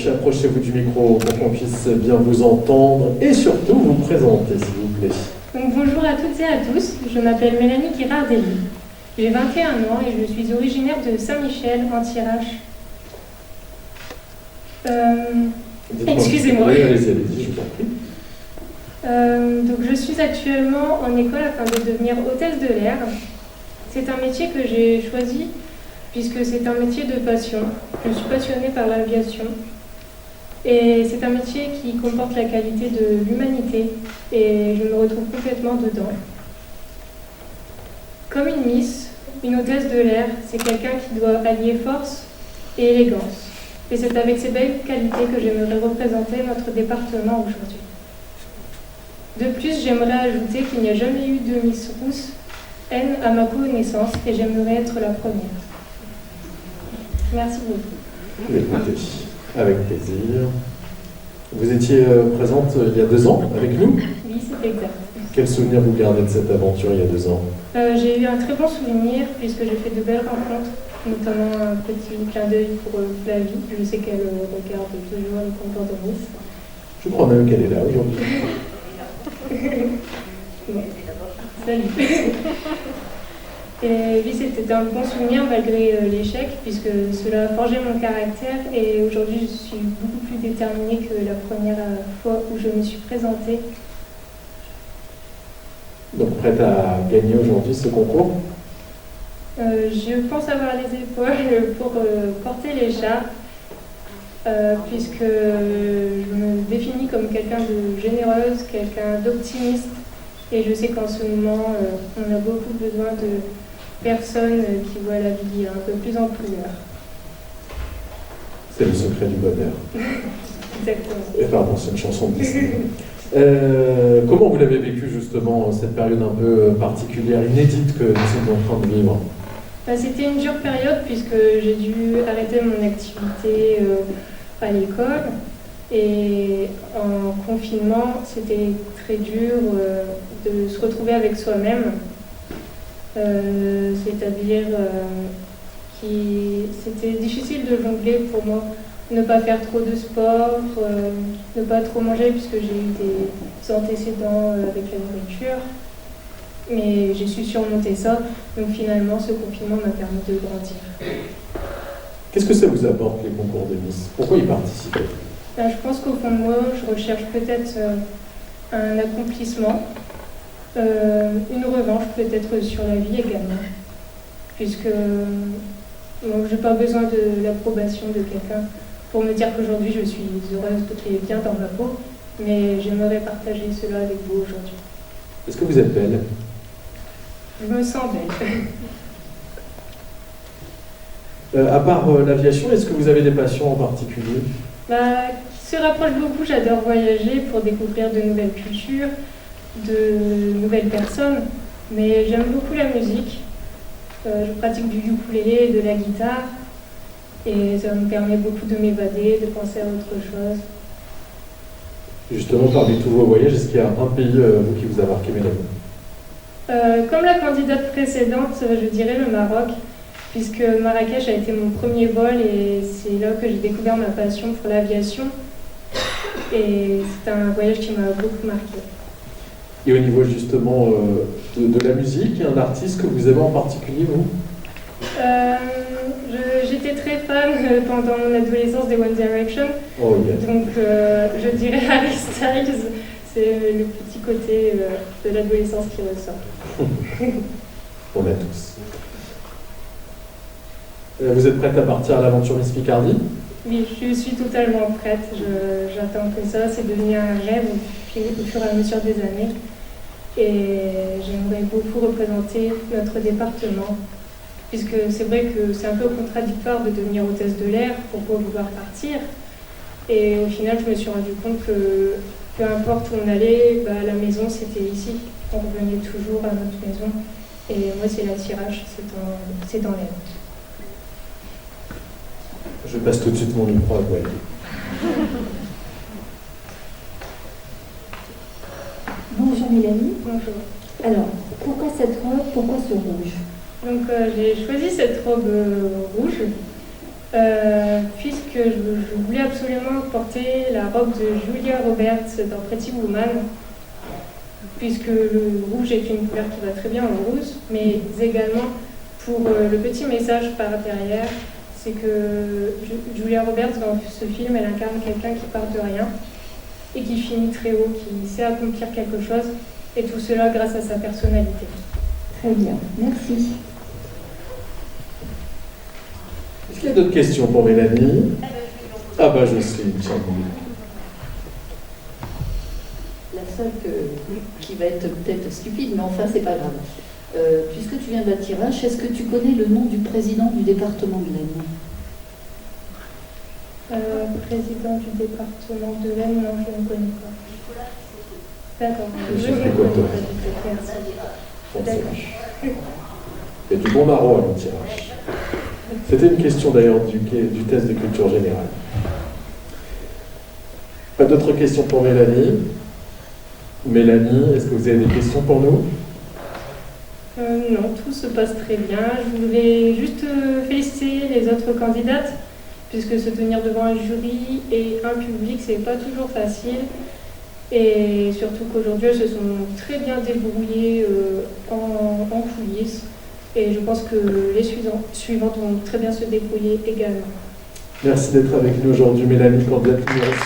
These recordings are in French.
approchez-vous du micro pour qu'on puisse bien vous entendre et surtout vous présenter, s'il vous plaît. Donc, bonjour à toutes et à tous, je m'appelle Mélanie Girardelli. J'ai 21 ans et je suis originaire de Saint-Michel, en Thiérache. Excusez-moi. Oui, allez-y, je vous en prie. Donc, je suis actuellement en école afin de devenir hôtesse de l'air. C'est un métier que j'ai choisi puisque c'est un métier de passion. Je suis passionnée par l'aviation. Et c'est un métier qui comporte la qualité de l'humanité et je me retrouve complètement dedans. Comme une Miss, une hôtesse de l'air, c'est quelqu'un qui doit allier force et élégance. Et c'est avec ces belles qualités que j'aimerais représenter notre département aujourd'hui. De plus, j'aimerais ajouter qu'il n'y a jamais eu de Miss Rousse N à ma connaissance et j'aimerais être la première. Merci beaucoup. Écoutez, avec plaisir. Vous étiez présente il y a 2 ans avec nous? Oui, c'est exact. Quel souvenir vous gardez de cette aventure il y a 2 ans? J'ai eu un très bon souvenir puisque j'ai fait de belles rencontres, notamment un petit clin d'œil pour Flavie. Je sais qu'elle regarde toujours les concours de Miss. Je crois même qu'elle est là aujourd'hui. Bon. Salut. Et oui, c'était un bon souvenir malgré l'échec, puisque cela a forgé mon caractère et aujourd'hui je suis beaucoup plus déterminée que la première fois où je me suis présentée. Donc prête à gagner aujourd'hui ce concours? Je pense avoir les épaules pour porter l'écharpe, puisque je me définis comme quelqu'un de généreuse, quelqu'un d'optimiste, et je sais qu'en ce moment, on a beaucoup besoin de personnes qui voient la vie un peu plus en couleur. C'est le secret du bonheur. Exactement. Et pardon, c'est une chanson de Disney. Comment vous l'avez vécu justement cette période un peu particulière, inédite que nous sommes en train de vivre? C'était une dure période puisque j'ai dû arrêter mon activité à l'école et en confinement c'était très dur de se retrouver avec soi-même, c'est-à-dire c'était difficile de jongler pour moi. Ne pas faire trop de sport, ne pas trop manger puisque j'ai eu des antécédents avec la nourriture. Mais j'ai su surmonter ça, donc finalement ce confinement m'a permis de grandir. Qu'est-ce que ça vous apporte les concours de Miss? Pourquoi y participer? Je pense qu'au fond de moi, je recherche peut-être un accomplissement, une revanche peut-être sur la vie également, puisque je n'ai pas besoin de l'approbation de quelqu'un pour me dire qu'aujourd'hui je suis heureuse et bien dans ma peau, mais j'aimerais partager cela avec vous aujourd'hui. Est-ce que vous êtes belle? Je me sens belle. À part l'aviation, est-ce que vous avez des passions en particulier? Qui se rapprochent beaucoup, j'adore voyager pour découvrir de nouvelles cultures, de nouvelles personnes, mais j'aime beaucoup la musique. Je pratique du ukulélé et de la guitare, et ça me permet beaucoup de m'évader, de penser à autre chose. Justement, parmi tous vos voyages, est-ce qu'il y a un pays vous, qui vous a marqué, Mélanie? Comme la candidate précédente, je dirais le Maroc, puisque Marrakech a été mon premier vol et c'est là que j'ai découvert ma passion pour l'aviation. Et c'est un voyage qui m'a beaucoup marqué. Et au niveau justement de la musique, il y a un artiste que vous aimez en particulier, vous? J'étais très fan pendant mon adolescence des One Direction. Oh, yes. Donc je dirais Harry Styles, c'est le petit côté de l'adolescence qui ressort. On a tous. Vous êtes prête à partir à l'aventure Miss Picardie? Oui, je suis totalement prête. J'attends que ça. C'est devenu un rêve au fur et à mesure des années. Et j'aimerais beaucoup représenter notre département. Puisque c'est vrai que c'est un peu contradictoire de devenir hôtesse de l'air, pourquoi vouloir partir. Et au final, je me suis rendu compte que peu importe où on allait, la maison c'était ici. On revenait toujours à notre maison. Et moi, c'est la Thiérache, c'est dans l'air. Je passe tout de suite mon micro à Gwen. Bonjour Mélanie. Bonjour. Alors, pourquoi cette robe, pourquoi ce rouge? Donc j'ai choisi cette robe rouge puisque je voulais absolument porter la robe de Julia Roberts dans Pretty Woman, puisque le rouge est une couleur qui va très bien au rose, mais également pour le petit message par derrière, c'est que Julia Roberts, dans ce film, elle incarne quelqu'un qui part de rien et qui finit très haut, qui sait accomplir quelque chose, et tout cela grâce à sa personnalité. Très bien, merci. Est-ce qu'il y a d'autres questions pour Mélanie? Ah bah Jocelyne, tiens. La seule qui va être peut-être stupide, mais enfin c'est pas grave. Puisque tu viens de la Thiérache, est-ce que tu connais le nom du président du département de l'Aisne? Président du département de l'Aisne, non, je ne connais pas. D'accord, je Monsieur ne Picotot. connais pas du tout, merci. D'accord. Il y a du bon marron à l'anti-H. C'était une question d'ailleurs du test de culture générale. Pas d'autres questions pour Mélanie? Mélanie, est-ce que vous avez des questions pour nous? Non, tout se passe très bien. Je voulais juste féliciter les autres candidates, puisque se tenir devant un jury et un public, c'est pas toujours facile. Et surtout qu'aujourd'hui, elles se sont très bien débrouillées en coulisses. Et je pense que les suivantes vont très bien se débrouiller également. Merci d'être avec nous aujourd'hui, Mélanie, candidate numéro 5.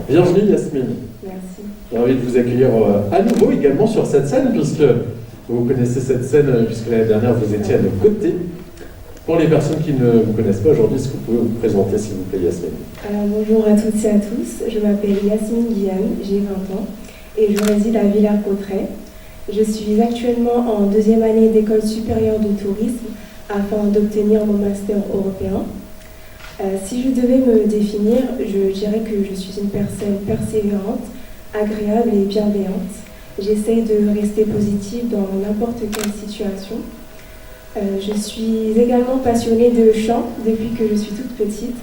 Bienvenue Yasmine. Merci. J'ai envie de vous accueillir à nouveau également sur cette scène, puisque vous connaissez cette scène, puisque l'année dernière vous étiez à nos côtés. Pour les personnes qui ne vous connaissent pas aujourd'hui, est-ce que vous pouvez vous présenter s'il vous plaît Yasmine? Alors, bonjour à toutes et à tous, je m'appelle Yasmine Guillaume, j'ai 20 ans et je réside à Villers-Cotterêts. Je suis actuellement en deuxième année d'école supérieure de tourisme afin d'obtenir mon master européen. Si je devais me définir, je dirais que je suis une personne persévérante, agréable et bienveillante. J'essaye de rester positive dans n'importe quelle situation. Je suis également passionnée de chant depuis que je suis toute petite.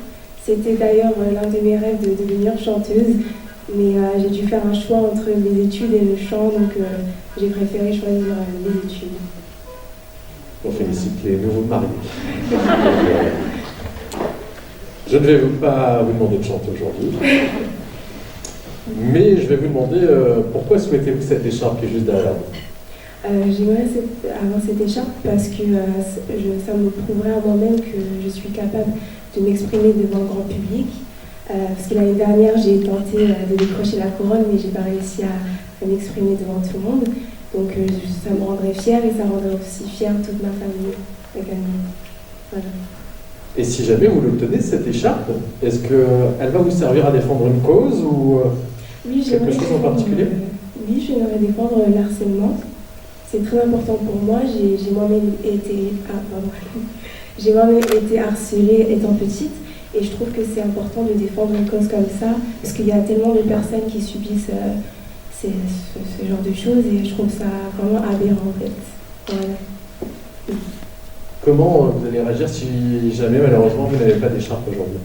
C'était d'ailleurs l'un de mes rêves de devenir chanteuse, mais j'ai dû faire un choix entre mes études et le chant, donc j'ai préféré choisir les études. On félicite les nouveaux mariés. Je ne vais pas vous demander de chanter aujourd'hui, mais je vais vous demander pourquoi souhaitez-vous cette écharpe qui est juste derrière vous? J'aimerais avoir cette écharpe parce que ça me prouverait à moi-même que je suis capable de m'exprimer devant le grand public. Parce que l'année dernière, j'ai tenté de décrocher la couronne, mais j'ai pas réussi à m'exprimer devant tout le monde. Donc ça me rendrait fière et ça rendrait aussi fière toute ma famille également. Voilà. Et si jamais vous l'obtenez, cette écharpe, est-ce qu'elle va vous servir à défendre une cause ou Oui, quelque chose en particulier? Oui, j'aimerais défendre l'harcèlement. C'est très important pour moi. J'ai moi-même été, j'ai moi-même été harcelée étant petite et je trouve que c'est important de défendre une cause comme ça parce qu'il y a tellement de personnes qui subissent ce genre de choses et je trouve ça vraiment aberrant en fait. Voilà. Comment vous allez réagir si jamais malheureusement vous n'avez pas d'écharpe aujourd'hui?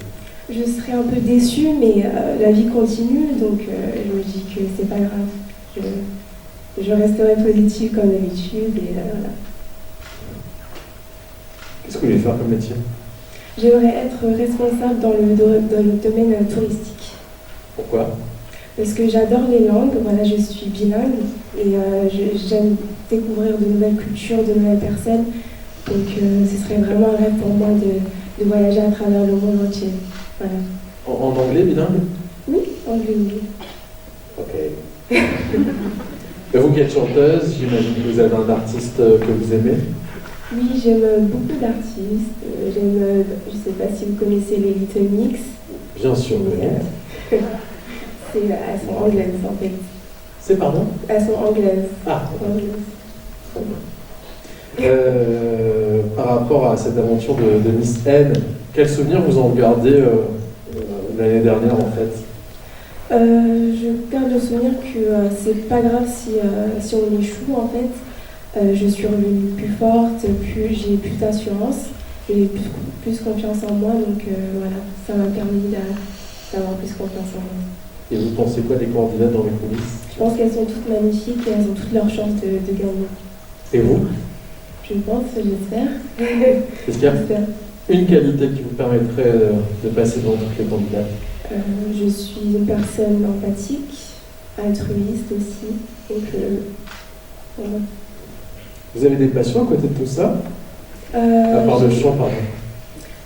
Je serais un peu déçue, mais la vie continue, donc je me dis que c'est pas grave. Je resterai positive comme d'habitude et voilà. Qu'est-ce que vous voulez faire comme métier? J'aimerais être responsable dans le domaine touristique. Pourquoi? Parce que j'adore les langues, voilà, je suis bilingue et j'aime découvrir de nouvelles cultures, de nouvelles personnes. Donc ce serait vraiment un rêve pour moi de voyager à travers le monde entier. Voilà. En anglais, bilingue? Oui, anglais, oui. Ok. Et vous qui êtes chanteuse, j'imagine que vous avez un artiste que vous aimez? Oui, j'aime beaucoup d'artistes. J'aime, je ne sais pas si vous connaissez les Little Mix. Bien sûr, Mais, oui. elles sont anglaises en fait. C'est pardon? Elles sont anglaises. Ah, Anglaises. par rapport à cette aventure de Miss N, quel souvenir vous en gardez l'année dernière en fait? Je garde le souvenir que c'est pas grave si on échoue en fait. Je suis revenue plus forte, j'ai plus d'assurance, j'ai plus confiance en moi, donc voilà, ça m'a permis d'avoir plus confiance en moi. Et vous pensez quoi des candidates dans les coulisses? Je pense qu'elles sont toutes magnifiques et elles ont toutes leurs chances de gagner. Et vous? Je pense, j'espère. Est-ce qu'il y a J'espère. une qualité qui vous permettrait de passer devant toutes les candidates? Je suis une personne empathique, altruiste aussi, donc voilà. Vous avez des passions à côté de tout ça? À part le chant, pardon.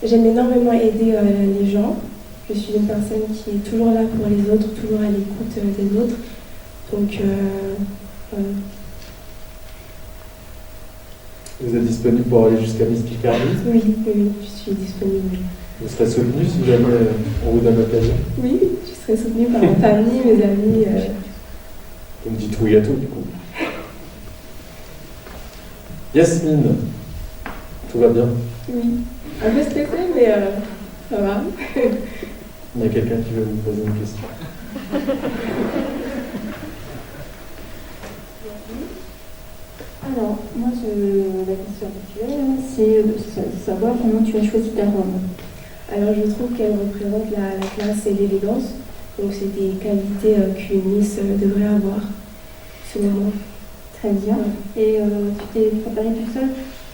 J'aime énormément aider les gens. Je suis une personne qui est toujours là pour les autres, toujours à l'écoute des autres. Donc, voilà. Vous êtes disponible pour aller jusqu'à Miss Picardie? Oui, je suis disponible. Vous serez soutenu si jamais on vous donne l'occasion? Oui, je serai soutenue par ma famille, mes amis. Vous me dites oui à tout, du coup. Yasmine, tout va bien? Oui, un peu stressée, mais ça va. Il y a quelqu'un qui veut vous poser une question. Alors, moi, la question habituelle, c'est de savoir comment tu as choisi ta robe. Alors, je trouve qu'elle représente la classe et l'élégance. Donc, c'est des qualités qu'une Miss devrait avoir, selon moi. Très bien. Et tu t'es préparée toute seule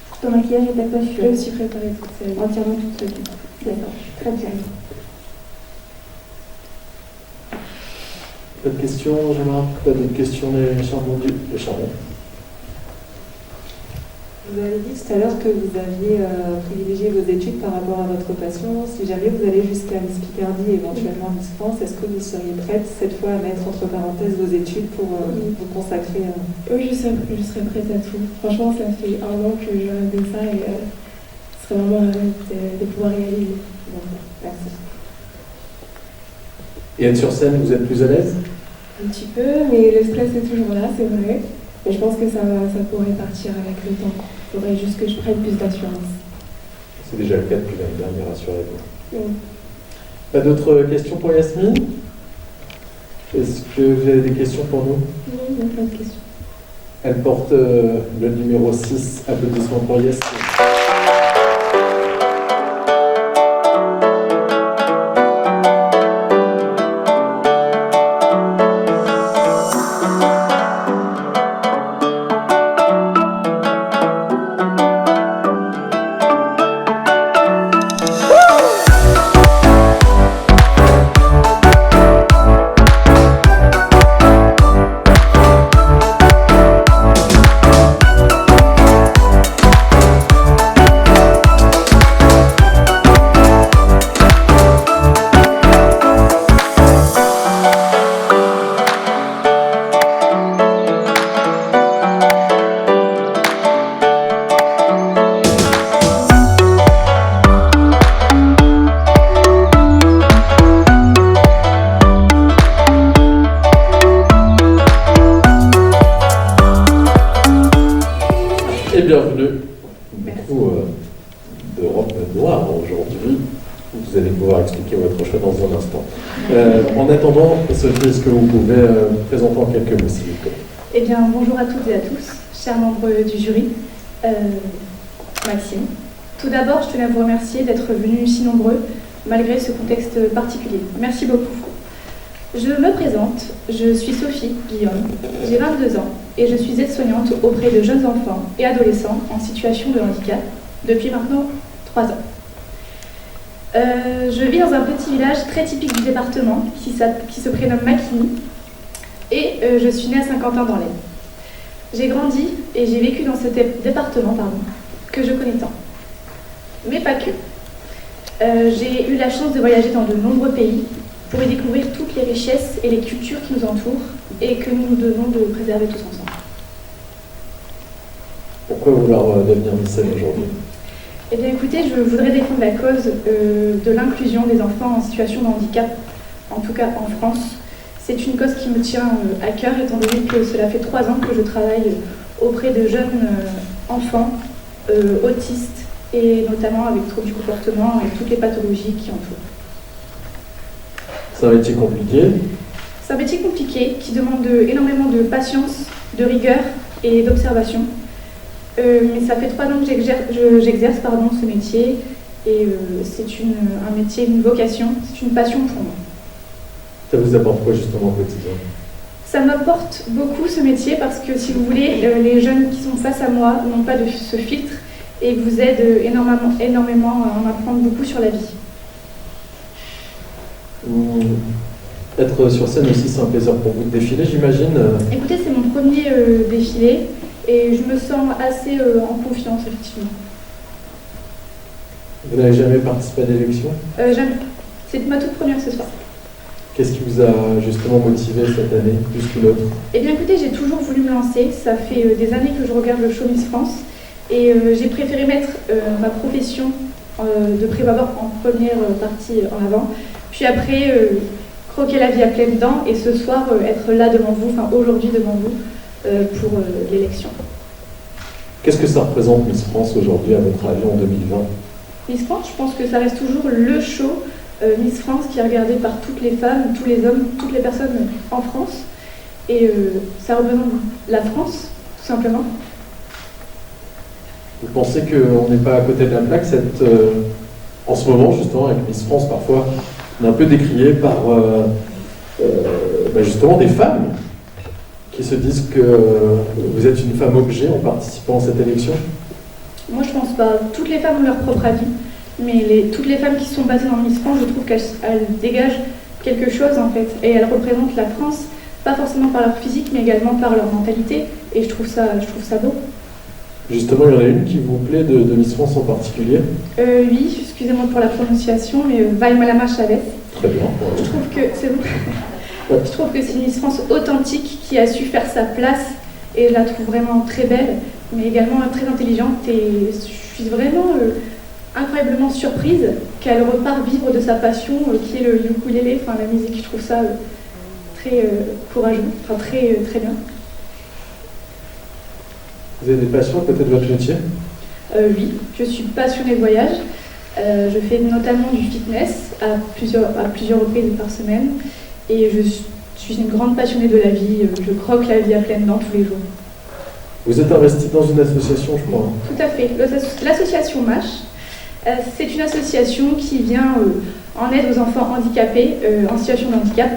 pour ton maquillage et ta coiffure? Je me suis préparée toute seule. Entièrement toute seule. D'accord. Très bien. Pas de questions, Jean-Marc? Pas d'autres questions, les charbons? Les charbons. Vous avez dit tout à l'heure que vous aviez privilégié vos études par rapport à votre passion. Si jamais vous allez jusqu'à Miss Picardie, éventuellement Miss France, est-ce que vous seriez prête cette fois à mettre entre parenthèses vos études pour vous consacrer à... Oui, je serais prête à tout. Franchement, ça fait 1 an que je rêve de ça et ce serait vraiment un rêve de pouvoir réaliser. Bon, merci. Et être sur scène, vous êtes plus à l'aise? Un petit peu, mais le stress est toujours là, c'est vrai. Mais je pense que ça pourrait partir avec le temps. Il faudrait juste que je prenne plus d'assurance. C'est déjà le cas depuis l'année dernière, rassurez-vous. Oui. Pas d'autres questions pour Yasmine? Est-ce que vous avez des questions pour nous? Non, il n'y a pas de questions. Elle porte le numéro 6. Applaudissements pour Yasmine. Bienvenue. Beaucoup d'Europe noire aujourd'hui. Vous allez pouvoir expliquer votre choix dans un instant. En attendant, Sophie, est-ce que vous pouvez vous présenter en quelques mots, s'il vous plaît? Eh bien, bonjour à toutes et à tous, chers membres du jury. Maxime, tout d'abord, je tenais à vous remercier d'être venus si nombreux, malgré ce contexte particulier. Merci beaucoup. Je me présente, je suis Sophie Guillaume, j'ai 22 ans et je suis aide-soignante auprès de jeunes enfants et adolescents en situation de handicap depuis maintenant 3 ans. Je vis dans un petit village très typique du département qui se prénomme Makini et je suis née à Saint-Quentin dans l'Aisne. J'ai grandi et j'ai vécu dans ce département que je connais tant. Mais pas que. J'ai eu la chance de voyager dans de nombreux pays pour y découvrir toutes les richesses et les cultures qui nous entourent et que nous nous devons de préserver tous ensemble. Pourquoi vouloir devenir Miss Seine aujourd'hui? Eh bien écoutez, je voudrais défendre la cause de l'inclusion des enfants en situation de handicap, en tout cas en France. C'est une cause qui me tient à cœur étant donné que cela fait 3 ans que je travaille auprès de jeunes enfants autistes et notamment avec troubles du comportement et toutes les pathologies qui entourent. C'est un métier compliqué. C'est un métier compliqué qui demande énormément de patience, de rigueur et d'observation. Mais ça fait 3 ans que j'exerce ce métier et c'est un métier, une vocation, c'est une passion pour moi. Ça vous apporte quoi justement au quotidien? Ça m'apporte beaucoup ce métier parce que si vous voulez, les jeunes qui sont face à moi n'ont pas de ce filtre et vous aident énormément à en apprendre beaucoup sur la vie. Être sur scène aussi, c'est un plaisir pour vous de défiler, j'imagine. Écoutez, c'est mon premier défilé et je me sens assez en confiance, effectivement. Vous n'avez jamais participé à l'élection? Jamais. C'est ma toute première ce soir. Qu'est-ce qui vous a justement motivé cette année, plus que l'autre? Eh bien écoutez, j'ai toujours voulu me lancer. Ça fait des années que je regarde le show Miss France et j'ai préféré mettre ma profession de prévaloir en première partie en avant. Puis après, croquer la vie à pleines dents et ce soir être là devant vous, enfin aujourd'hui devant vous, pour l'élection. Qu'est-ce que ça représente Miss France aujourd'hui à votre avis en 2020? Miss France, je pense que ça reste toujours le show Miss France qui est regardé par toutes les femmes, tous les hommes, toutes les personnes en France. Et ça représente la France, tout simplement. Vous pensez qu'on n'est pas à côté de la plaque en ce moment, justement, avec Miss France, parfois, on est un peu décrié par justement des femmes qui se disent que vous êtes une femme objet en participant à cette élection? Moi, je pense pas. Toutes les femmes ont leur propre avis. Mais toutes les femmes qui sont passées dans Miss France, je trouve qu'elles dégagent quelque chose en fait. Et elles représentent la France, pas forcément par leur physique, mais également par leur mentalité. Et je trouve ça beau. Justement, il y en a une qui vous plaît de Miss France en particulier? Oui, excusez-moi pour la prononciation, mais Vaimalama Chavez. Très bien. Je trouve que c'est bon. Je trouve que c'est une Miss France authentique qui a su faire sa place. Et je la trouve vraiment très belle, mais également très intelligente. Et je suis vraiment incroyablement surprise qu'elle repart vivre de sa passion qui est le ukulélé, enfin la musique. Je trouve ça très courageux, enfin très bien. Vous avez des passions à côté de votre métier? Oui, je suis passionnée de voyage. Je fais notamment du fitness à plusieurs reprises par semaine et je suis une grande passionnée de la vie. Je croque la vie à pleines dents tous les jours. Vous êtes investie dans une association, je crois. Tout à fait. L'association MASH. C'est une association qui vient en aide aux enfants handicapés, en situation de handicap,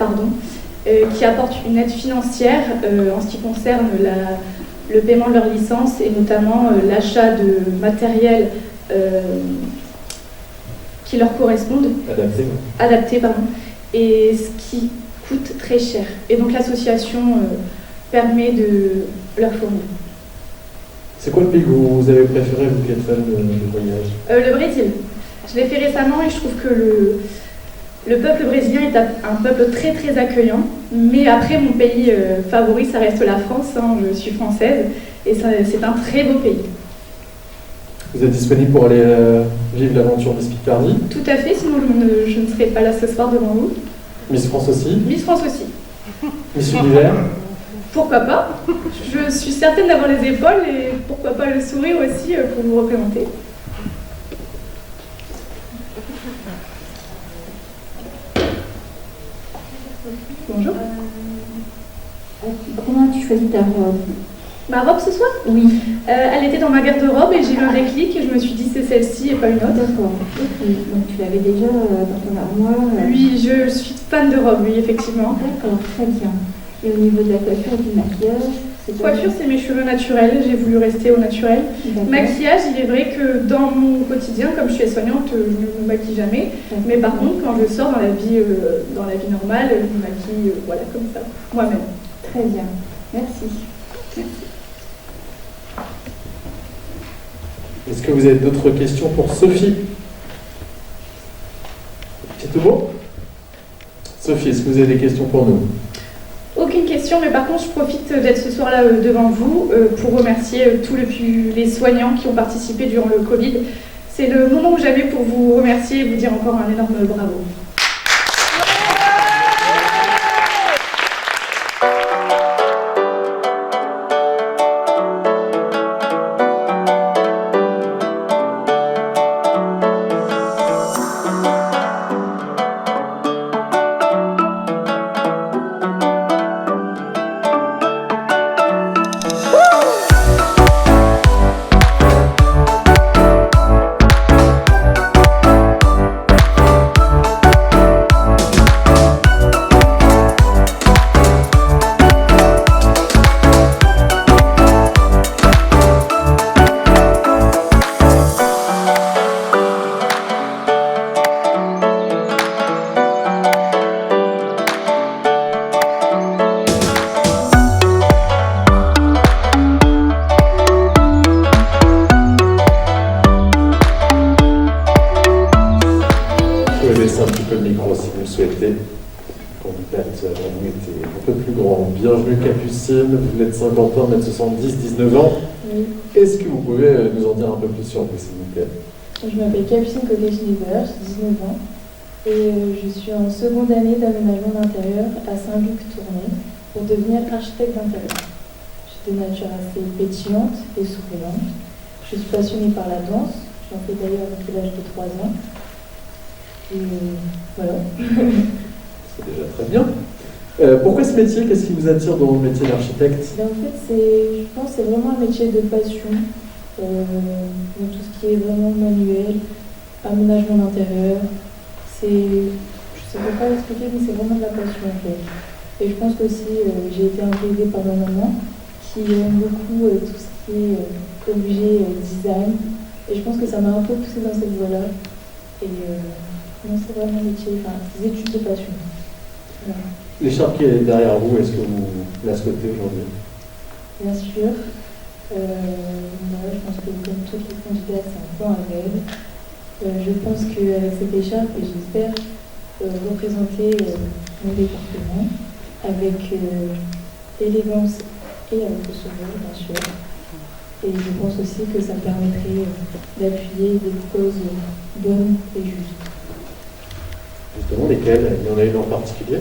qui apporte une aide financière en ce qui concerne le paiement de leur licence et notamment l'achat de matériel qui leur correspondent. Adapté, et ce qui coûte très cher. Et donc l'association permet de leur fournir. C'est quoi le pays que vous avez préféré, vous qui êtes fan de voyage? Le Brésil. Je l'ai fait récemment et je trouve que le peuple brésilien est un peuple très très accueillant. Mais après, mon pays favori, ça reste la France. Je suis française et c'est un très beau pays. Vous êtes disponible pour aller vivre l'aventure Miss Picardie? Tout à fait, sinon je ne serais pas là ce soir devant vous. Miss France aussi? Miss France aussi. Miss Univers? Pourquoi pas? Je suis certaine d'avoir les épaules et pourquoi pas le sourire aussi pour vous représenter. Bonjour. Comment as-tu choisi ta robe? Ma robe ce soir? Oui. Elle était dans ma garde-robe et j'ai eu un déclic et je me suis dit c'est celle-ci et pas une autre. D'accord. Donc tu l'avais déjà dans ton armoire? Oui, je suis fan de robe, oui, effectivement. D'accord, très bien. Et au niveau de la coiffure et du maquillage? Coiffure, c'est mes cheveux naturels, j'ai voulu rester au naturel. Maquillage, il est vrai que dans mon quotidien, comme je suis aide-soignante, je ne me maquille jamais. Mais par contre, quand je sors dans la vie normale, je me maquille voilà, comme ça, moi-même. Très bien, merci. Est-ce que vous avez d'autres questions pour Sophie? propos. Sophie, est-ce que vous avez des questions pour nous? Aucune question, mais par contre, je profite d'être ce soir-là devant vous pour remercier tous les soignants qui ont participé durant le Covid. C'est le moment où j'avais pour vous remercier et vous dire encore un énorme bravo. Bienvenue Capucine, vous êtes Saint-Quentin, 1m70, 19 ans. Oui. Est-ce que vous pouvez nous en dire un peu plus sur vous, s'il vous plaît? Je m'appelle Capucine Coquet-Schneeber, j'ai 19 ans et je suis en seconde année d'aménagement d'intérieur à Saint-Luc-Tournai pour devenir architecte d'intérieur. Je suis de nature assez pétillante et souriante. Je suis passionnée par la danse, j'en fais d'ailleurs depuis l'âge de 3 ans. Et voilà. C'est déjà très bien. Pourquoi ce métier? Qu'est-ce qui vous attire dans le métier d'architecte? En fait, je pense que c'est vraiment un métier de passion. Dans tout ce qui est vraiment manuel, aménagement d'intérieur. Je ne sais pas l'expliquer, mais c'est vraiment de la passion en fait. Et je pense qu'aussi, j'ai été un peu aidée par ma maman qui aime beaucoup tout ce qui est objet, design. Et je pense que ça m'a un peu poussée dans cette voie-là. Et non, c'est vraiment un métier, des études de passion. Voilà. L'écharpe qui est derrière vous, est-ce que vous la souhaitez aujourd'hui? Bien sûr. Je pense que comme tous les candidats, c'est un peu un rêve. Je pense qu'avec cette écharpe, j'espère représenter mon département avec élégance et avec le sourire, bien sûr. Et je pense aussi que ça me permettrait d'appuyer des causes bonnes et justes. Justement, lesquelles? Il y en a une en particulier?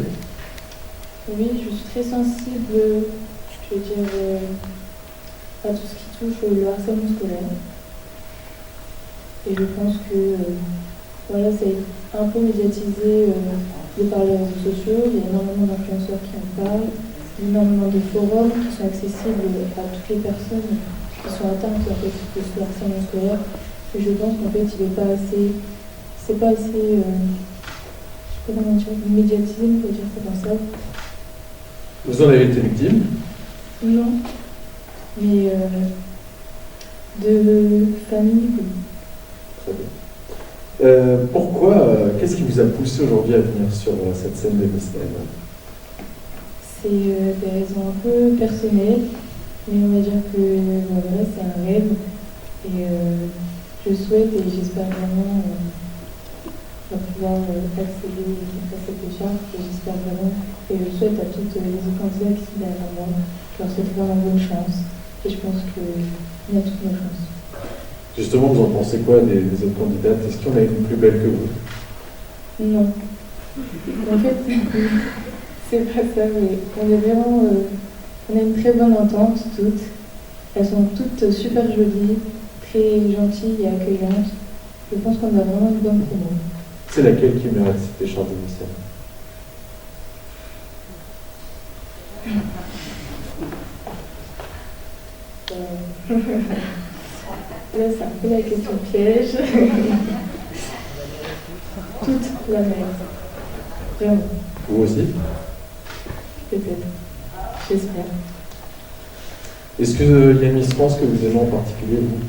Oui, je suis très sensible, je veux dire, à tout ce qui touche le harcèlement scolaire. Et je pense que voilà, c'est un peu médiatisé de par les réseaux sociaux. Il y a énormément d'influenceurs qui en parlent, énormément de forums qui sont accessibles à toutes les personnes qui sont atteintes en fait, de ce harcèlement scolaire. Et je pense qu'en fait, il n'est pas assez, c'est pas assez, je sais pas comment dire, médiatisé, on peut dire ça comme ça. Vous en avez été victime? Non, mais de famille, oui. Très bien. Pourquoi, qu'est-ce qui vous a poussé aujourd'hui à venir sur cette scène de Miss M? C'est des raisons un peu personnelles, mais on va dire que voilà, c'est un rêve et je souhaite et j'espère vraiment pouvoir accéder à cette écharpe et j'espère vraiment et je souhaite à toutes les autres candidats qui sont derrière moi, je leur souhaite vraiment bonne chance et je pense qu'il y a toutes nos chances. Justement, vous en pensez quoi des autres candidates? Est-ce qu'il y en a une plus belle que vous? Non. En fait, c'est pas ça, mais on est vraiment. On a une très bonne entente, toutes. Elles sont toutes super jolies, très gentilles et accueillantes. Je pense qu'on a vraiment une bonne promo. C'est laquelle qui mérite cette écharpe de Miss M? Là, c'est un peu la question piège. Toute la même. Vraiment. Vous aussi? Peut-être. J'espère. Est-ce qu'il y a une Miss France que vous aimez en particulier, vous?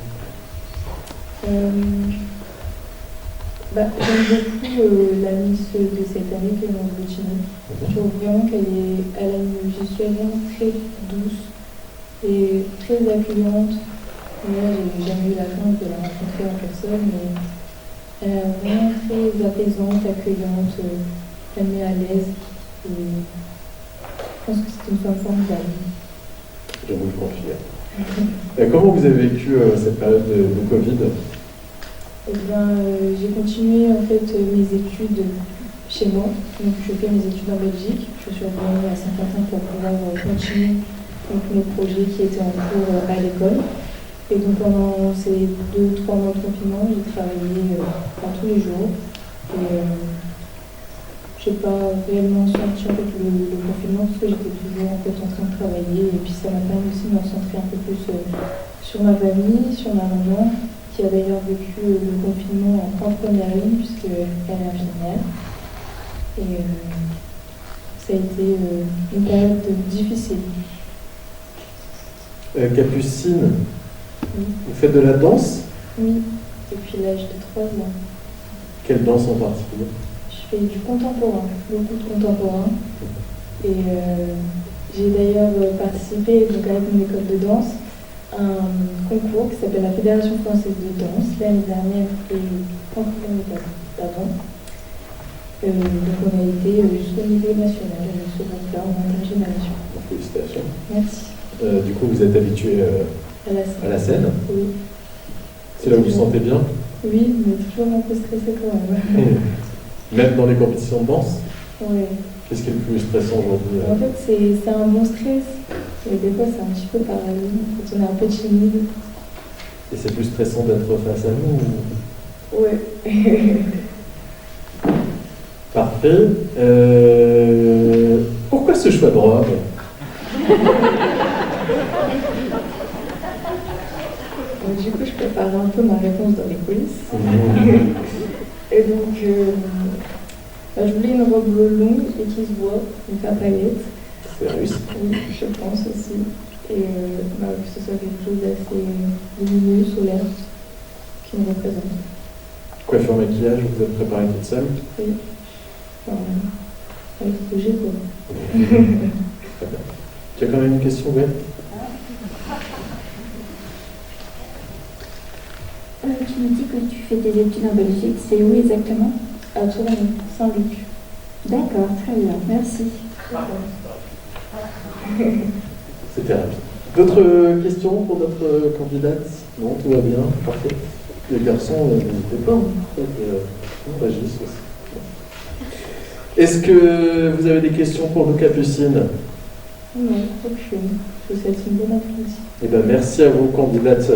J'aime beaucoup la Miss de cette année, Clémence Bottini. Je trouve vraiment qu'elle a une gestuelle vraiment très douce et très accueillante. Là, j'ai jamais eu la chance de la rencontrer en personne, mais Elle est vraiment très apaisante, accueillante, elle met à l'aise. Et je pense que c'est une femme formidable. Je vous le confirme. Comment vous avez vécu cette période de Covid? Eh bien, j'ai continué en fait mes études chez moi. Donc, je fais mes études en Belgique. Je suis revenue à Saint-Quentin pour pouvoir continuer donc, mes projets qui étaient en cours à l'école. Et donc, pendant ces 2-3 mois de confinement, j'ai travaillé tous les jours. Et je n'ai pas réellement senti en fait, le confinement parce que j'étais toujours en fait, en train de travailler. Et puis, ça m'a permis aussi de me concentrer un peu plus sur ma famille, sur ma maman, qui a d'ailleurs vécu le confinement en première ligne, puisqu'elle est infirmière. Et ça a été une période difficile. Capucine, Oui. vous faites de la danse? Oui, depuis l'âge de 3 ans. Quelle danse en particulier? Je fais du contemporain, beaucoup de contemporain. Et j'ai d'ailleurs participé donc, avec mon école de danse à un concours qui s'appelle la Fédération française de danse l'année dernière et l'année d'avant. Donc on a été jusqu'au niveau national avec ce groupe-là en intergénération. Félicitations. Merci. Du coup, vous êtes habitué à la scène? Oui. C'est là où vous vous sentez bien? Oui, mais toujours un peu stressé quand même. Même dans les compétitions de danse? Oui. Qu'est-ce qui est le plus stressant aujourd'hui? En fait, c'est un bon stress. Et des fois, c'est un petit peu pareil. Quand on est un peu timide. Et c'est plus stressant d'être face à nous ou... Ouais. Parfait. Pourquoi ce choix de robe? Du coup, je préparais un peu ma réponse dans les coulisses. Et donc, je voulais une robe longue et qui se voit, donc à paillettes. C'est réussi. Oui, je pense aussi. Et que ce soit quelque chose d'assez lumineux, solaire, qui me représente. Coiffure, maquillage, vous êtes préparée toute seule? Oui. Enfin, avec ce que j'ai, quoi. Très bien. Tu as quand même une question, Ben? Tu me dis que tu fais tes études en Belgique, c'est où exactement? À Tournai, Saint-Luc. D'accord, très bien, merci. C'était rapide. D'autres questions pour notre candidate? Non, tout va bien, parfait. Les garçons, n'hésitez pas, on réagisse aussi. Est-ce que vous avez des questions pour nous, Capucine? Non, aucune. Je vous souhaite une bonne après-midi. Eh bien, merci à vous, candidates.